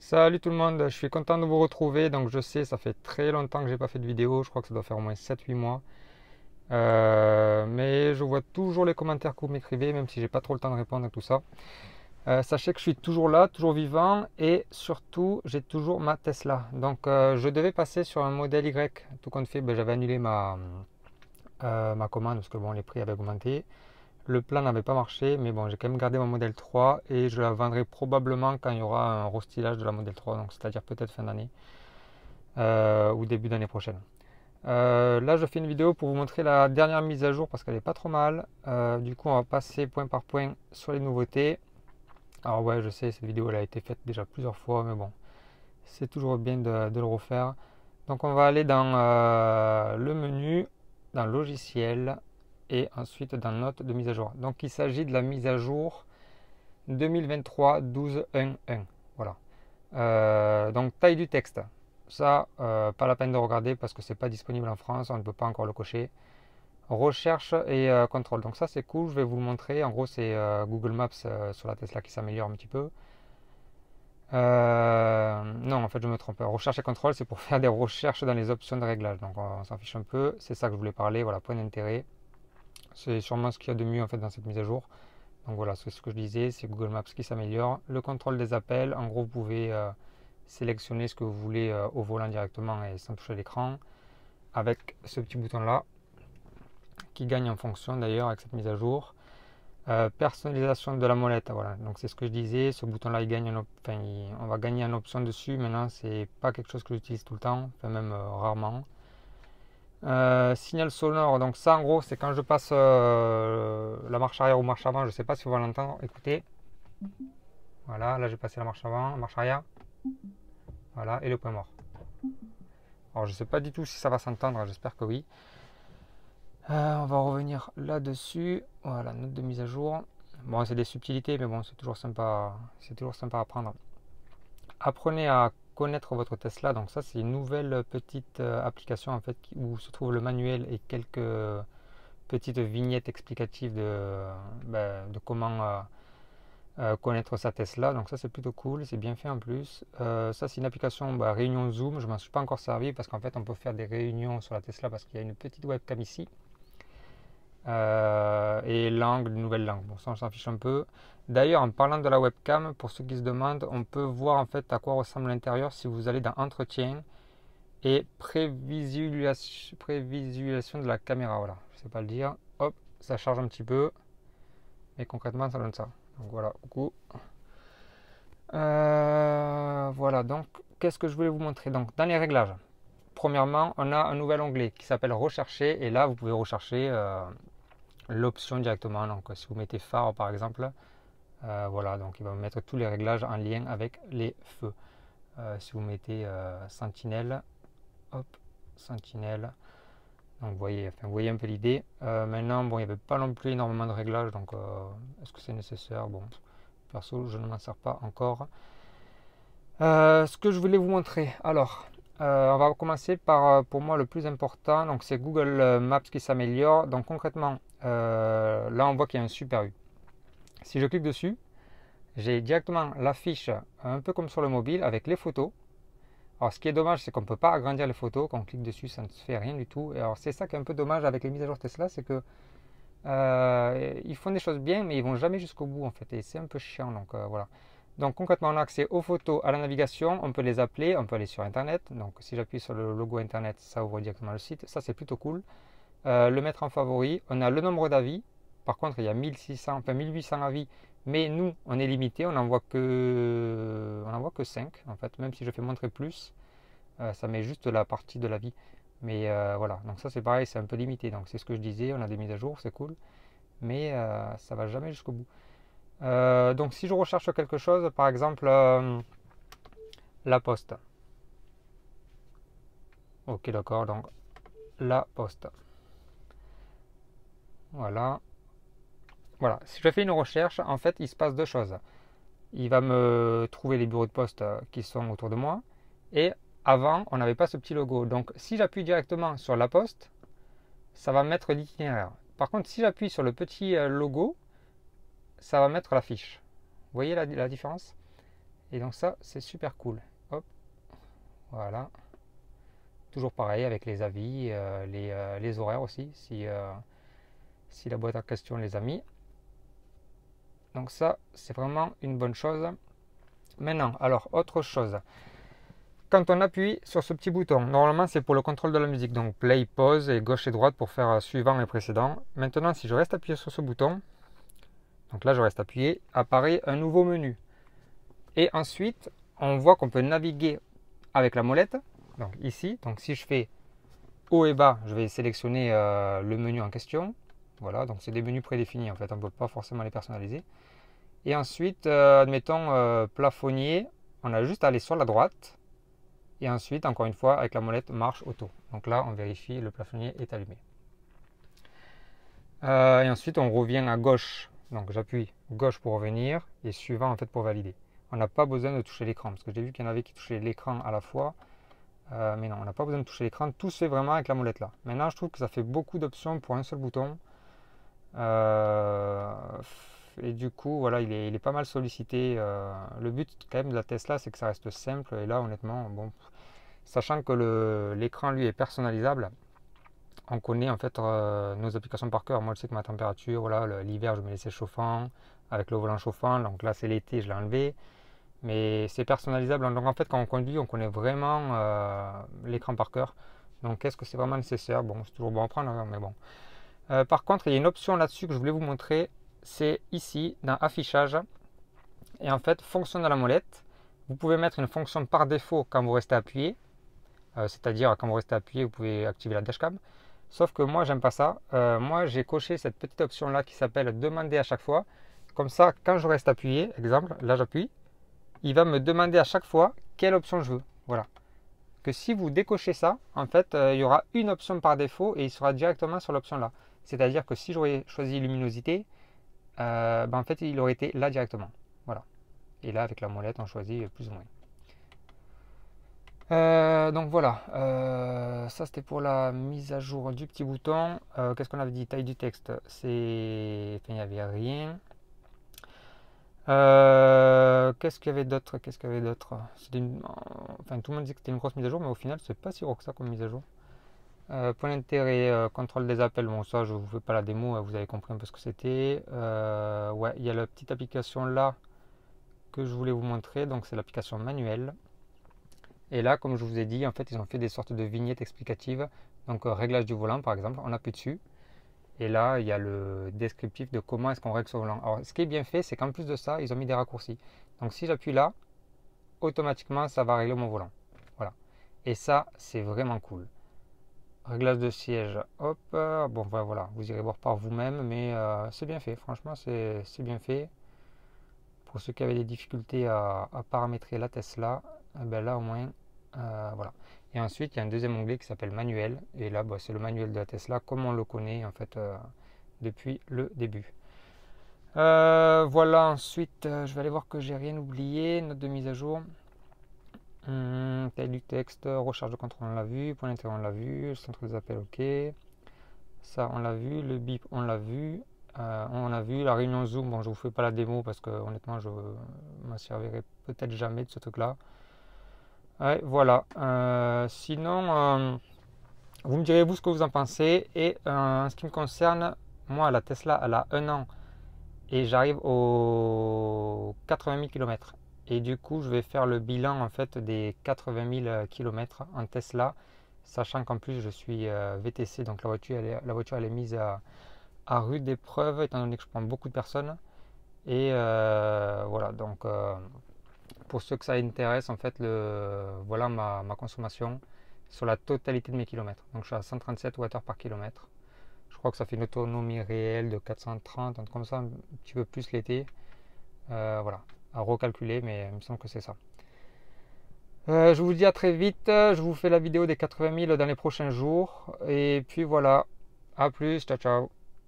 Salut tout le monde, je suis content de vous retrouver. Donc je sais, ça fait très longtemps que j'ai pas fait de vidéo, je crois que ça doit faire au moins 7 8 mois. Mais je vois toujours les commentaires que vous m'écrivez, même si j'ai pas trop le temps de répondre à tout ça. Sachez que je suis toujours là, toujours vivant et surtout j'ai toujours ma Tesla. Donc je devais passer sur un modèle Y. Tout compte fait, ben, j'avais annulé ma commande parce que bon, les prix avaient augmenté. Le plan n'avait pas marché, mais bon, j'ai quand même gardé mon modèle 3 et je la vendrai probablement quand il y aura un restylage de la modèle 3, donc c'est-à-dire peut-être fin d'année ou début d'année prochaine. Là, je fais une vidéo pour vous montrer la dernière mise à jour parce qu'elle est pas trop mal. Du coup, on va passer point par point sur les nouveautés. Alors ouais, je sais, cette vidéo elle a été faite déjà plusieurs fois, mais bon, c'est toujours bien de le refaire. Donc on va aller dans le menu, dans logiciel et ensuite dans notes de mise à jour. Donc il s'agit de la mise à jour 2023 12.1.1. Voilà. Donc taille du texte. Ça, pas la peine de regarder parce que c'est pas disponible en France, on ne peut pas encore le cocher. Recherche et contrôle. Donc ça c'est cool, je vais vous le montrer. En gros c'est Google Maps sur la Tesla qui s'améliore un petit peu. Non, en fait je me trompe. Recherche et contrôle, c'est pour faire des recherches dans les options de réglage. Donc on s'en fiche un peu. C'est ça que je voulais parler. Voilà, point d'intérêt. C'est sûrement ce qu'il y a de mieux en fait dans cette mise à jour. Donc voilà, c'est ce que je disais, c'est Google Maps qui s'améliore. Le contrôle des appels, en gros vous pouvez sélectionner ce que vous voulez au volant directement et sans toucher l'écran. Avec ce petit bouton là, qui gagne en fonction d'ailleurs avec cette mise à jour. Personnalisation de la molette, voilà, donc c'est ce que je disais, ce bouton là il gagne on va gagner en option dessus. Maintenant c'est pas quelque chose que j'utilise tout le temps, enfin même rarement. Signal sonore, donc ça en gros c'est quand je passe la marche arrière ou marche avant, je sais pas si vous allez l'entendre, écoutez, voilà, là j'ai passé la marche avant, marche arrière, voilà, et le point mort. Alors je sais pas du tout si ça va s'entendre, j'espère que oui. On va revenir là-dessus, voilà, note de mise à jour. Bon, c'est des subtilités, mais bon, c'est toujours sympa à apprendre. Apprenez à connaître votre Tesla, donc ça c'est une nouvelle petite application en fait où se trouve le manuel et quelques petites vignettes explicatives de comment connaître sa Tesla. Donc ça c'est plutôt cool, c'est bien fait en plus. Ça c'est une application réunion Zoom, je m'en suis pas encore servi parce qu'en fait on peut faire des réunions sur la Tesla parce qu'il y a une petite webcam ici. Et langue, une nouvelle langue. Bon, ça on s'en fiche un peu. D'ailleurs, en parlant de la webcam, pour ceux qui se demandent, on peut voir en fait à quoi ressemble l'intérieur si vous allez dans Entretien et prévisualisation de la caméra. Voilà, je sais pas le dire. Hop, ça charge un petit peu, mais concrètement ça donne ça. Donc voilà, coucou. Voilà, donc qu'est-ce que je voulais vous montrer? Donc dans les réglages, premièrement, on a un nouvel onglet qui s'appelle Rechercher, et là vous pouvez rechercher l'option directement. Donc si vous mettez phare par exemple, voilà, donc il va vous mettre tous les réglages en lien avec les feux. Si vous mettez sentinelle, hop, sentinelle, donc vous voyez un peu l'idée. Maintenant, bon, il n'y avait pas non plus énormément de réglages, donc est-ce que c'est nécessaire? Bon, perso, je ne m'en sers pas encore. Ce que je voulais vous montrer, alors, on va commencer par, pour moi, le plus important, donc c'est Google Maps qui s'améliore. Donc concrètement, là on voit qu'il y a un super U. Si je clique dessus, j'ai directement l'affiche un peu comme sur le mobile avec les photos. Alors ce qui est dommage, c'est qu'on ne peut pas agrandir les photos. Quand on clique dessus, ça ne se fait rien du tout. Et alors c'est ça qui est un peu dommage avec les mises à jour Tesla, c'est que ils font des choses bien, mais ils vont jamais jusqu'au bout en fait. Et c'est un peu chiant. Donc voilà. Donc concrètement, on a accès aux photos, à la navigation. On peut les appeler, on peut aller sur Internet. Donc si j'appuie sur le logo Internet, ça ouvre directement le site. Ça c'est plutôt cool. Le mettre en favori. On a le nombre d'avis. Par contre, il y a 1600, enfin 1800 avis, mais nous, on est limité, on n'en voit que 5 en fait. Même si je fais montrer plus, ça met juste la partie de l'avis. Mais voilà, donc ça c'est pareil, c'est un peu limité. Donc c'est ce que je disais, on a des mises à jour, c'est cool, mais ça va jamais jusqu'au bout. Donc si je recherche quelque chose, par exemple la poste. Ok, d'accord, donc la poste. Voilà. Voilà, si je fais une recherche, en fait, il se passe deux choses. Il va me trouver les bureaux de poste qui sont autour de moi. Et avant, on n'avait pas ce petit logo. Donc, si j'appuie directement sur la poste, ça va mettre l'itinéraire. Par contre, si j'appuie sur le petit logo, ça va mettre la fiche. Vous voyez la différence? Et donc ça, c'est super cool. Hop, voilà. Toujours pareil avec les avis, les horaires aussi, si la boîte en question les a mis. Donc ça, c'est vraiment une bonne chose. Maintenant, alors, autre chose. Quand on appuie sur ce petit bouton, normalement c'est pour le contrôle de la musique, donc play, pause et gauche et droite pour faire suivant et précédent. Maintenant, si je reste appuyé sur ce bouton, donc là je reste appuyé, apparaît un nouveau menu. Et ensuite, on voit qu'on peut naviguer avec la molette, donc ici. Donc si je fais haut et bas, je vais sélectionner le menu en question. Voilà, donc c'est des menus prédéfinis en fait, on ne peut pas forcément les personnaliser. Et ensuite, admettons plafonnier, on a juste à aller sur la droite. Et ensuite, encore une fois, avec la molette marche auto. Donc là, on vérifie, le plafonnier est allumé. Et ensuite, on revient à gauche. Donc j'appuie gauche pour revenir et suivant en fait pour valider. On n'a pas besoin de toucher l'écran parce que j'ai vu qu'il y en avait qui touchaient l'écran à la fois. Mais non, on n'a pas besoin de toucher l'écran. Tout se fait vraiment avec la molette là. Maintenant, je trouve que ça fait beaucoup d'options pour un seul bouton. Et du coup, voilà, il est pas mal sollicité. Le but quand même de la Tesla, c'est que ça reste simple. Et là, honnêtement, bon, sachant que l'écran lui est personnalisable, on connaît en fait nos applications par cœur. Moi, je sais que ma température, voilà, l'hiver, je me laissais chauffant avec le volant chauffant. Donc là, c'est l'été, je l'ai enlevé. Mais c'est personnalisable. Donc en fait, quand on conduit, on connaît vraiment l'écran par cœur. Donc est-ce que c'est vraiment nécessaire? Bon, c'est toujours bon à prendre, hein, mais bon. Par contre, il y a une option là-dessus que je voulais vous montrer. C'est ici, dans Affichage. Et en fait, fonction de la molette. Vous pouvez mettre une fonction par défaut quand vous restez appuyé. C'est-à-dire, quand vous restez appuyé, vous pouvez activer la dashcam. Sauf que moi, j'aime pas ça. Moi, j'ai coché cette petite option-là qui s'appelle demander à chaque fois. Comme ça, quand je reste appuyé, exemple, là j'appuie, il va me demander à chaque fois quelle option je veux. Voilà. Que si vous décochez ça, en fait, il y aura une option par défaut et il sera directement sur l'option là. C'est-à-dire que si j'aurais choisi luminosité, en fait, il aurait été là directement. Voilà. Et là, avec la molette, on choisit plus ou moins. Donc voilà, ça c'était pour la mise à jour du petit bouton. Qu'est-ce qu'on avait dit? Taille du texte, c'est... Enfin, il n'y avait rien. Qu'est-ce qu'il y avait d'autre? Enfin, tout le monde dit que c'était une grosse mise à jour, mais au final, c'est pas si gros que ça comme mise à jour. Point d'intérêt, contrôle des appels. Bon, ça, je vous fais pas la démo, vous avez compris un peu ce que c'était. Ouais, il y a la petite application là que je voulais vous montrer, donc c'est l'application manuelle. Et là, comme je vous ai dit, en fait, ils ont fait des sortes de vignettes explicatives. Donc, réglage du volant, par exemple, on appuie dessus. Et là, il y a le descriptif de comment est-ce qu'on règle ce volant. Alors, ce qui est bien fait, c'est qu'en plus de ça, ils ont mis des raccourcis. Donc, si j'appuie là, automatiquement, ça va régler mon volant. Voilà. Et ça, c'est vraiment cool. Réglage de siège, hop. Bon, voilà, vous irez voir par vous-même, mais c'est bien fait. Franchement, c'est bien fait. Pour ceux qui avaient des difficultés à paramétrer la Tesla, ben là, au moins, voilà. Et ensuite, il y a un deuxième onglet qui s'appelle manuel. Et là, c'est le manuel de la Tesla comme on le connaît en fait depuis le début. Voilà, ensuite, je vais aller voir que j'ai rien oublié. Note de mise à jour. Taille du texte, recharge de contrôle, on l'a vu. Point d'intérêt, on l'a vu. Centre des appels, ok. Ça, on l'a vu. Le bip, on l'a vu. On a vu la réunion Zoom. Bon, je vous fais pas la démo parce que honnêtement, je m'en servirai peut-être jamais de ce truc-là. Ouais, voilà. Sinon, vous me direz vous ce que vous en pensez. Et en ce qui me concerne, moi, la Tesla, elle a 1 an et j'arrive aux 80 000 km. Et du coup, je vais faire le bilan en fait des 80 000 km en Tesla, sachant qu'en plus je suis VTC, donc la voiture elle est mise à rude épreuve, étant donné que je prends beaucoup de personnes. Et voilà, donc pour ceux que ça intéresse, en fait, voilà ma consommation sur la totalité de mes kilomètres. Donc je suis à 137 Wh par kilomètre. Je crois que ça fait une autonomie réelle de 430, un truc comme ça, un petit peu plus l'été. Voilà, à recalculer, mais il me semble que c'est ça. Je vous dis à très vite. Je vous fais la vidéo des 80 000 dans les prochains jours. Et puis voilà, à plus, ciao ciao.